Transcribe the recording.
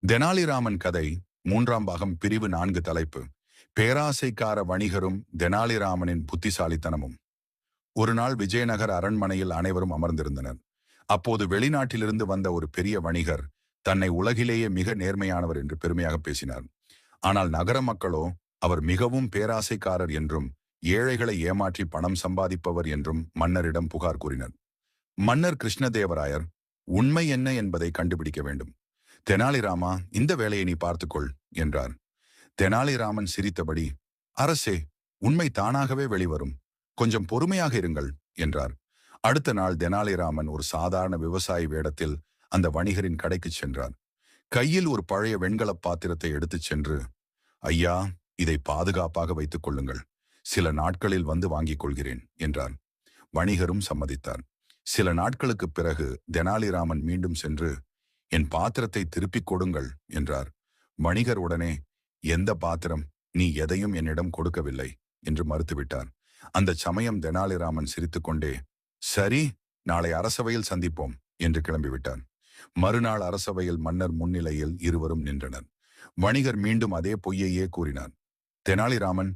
தெனாலிராமன் கதை மூன்றாம் பாகம் பிரிவு 4 தலைப்பு பேராசைக்கார வணிகரும் தெனாலிராமனின் புத்திசாலித்தனமும். ஒரு நாள் விஜயநகர் அரண்மனையில் அனைவரும் அமர்ந்திருந்தனர். அப்போது வெளிநாட்டிலிருந்து வந்த ஒரு பெரிய வணிகர் தன்னை உலகிலேயே மிக நேர்மையானவர் என்று பெருமையாக பேசினார். ஆனால் நகர மக்களோ அவர் மிகவும் பேராசைக்காரர் என்றும் ஏழைகளை ஏமாற்றி பணம் சம்பாதிப்பவர் என்றும் மன்னரிடம் புகார் கூறினர். மன்னர் கிருஷ்ணதேவராயர் உண்மை என்ன என்பதை கண்டுபிடிக்க வேண்டும். தெனாலிராமா, இந்த வேலையை நீ பார்த்துக்கொள் என்றார். தெனாலிராமன் சிரித்தபடி, அரசே, உண்மை தானாகவே வெளிவரும், கொஞ்சம் பொறுமையாக இருங்கள் என்றார். அடுத்த நாள் தெனாலிராமன் ஒரு சாதாரண விவசாயி வேடத்தில் அந்த வணிகரின் கடைக்கு சென்றார். கையில் ஒரு பழைய வெண்கல பாத்திரத்தை எடுத்துச் சென்று, ஐயா, இதை பாதுகாப்பாக வைத்துக் கொள்ளுங்கள், சில நாட்களில் வந்து வாங்கிக் கொள்கிறேன் என்றார். வணிகரும் சம்மதித்தார். சில நாட்களுக்குப் பிறகு தெனாலிராமன் மீண்டும் சென்று, என் பாத்திரத்தை திருப்பிக் கொடுங்கள் என்றார். வணிகர் உடனே, எந்த பாத்திரம், நீ எதையும் என்னிடம் கொடுக்கவில்லை என்று மறுத்துவிட்டார். அந்த சமயம் தெனாலிராமன் சிரித்துக்கொண்டே, சரி, நாளை அரசவையில் சந்திப்போம் என்று கிளம்பிவிட்டார். மறுநாள் அரசவையில் மன்னர் முன்னிலையில் இருவரும் நின்றனர். வணிகர் மீண்டும் அதே பொய்யையே கூறினார். தெனாலிராமன்,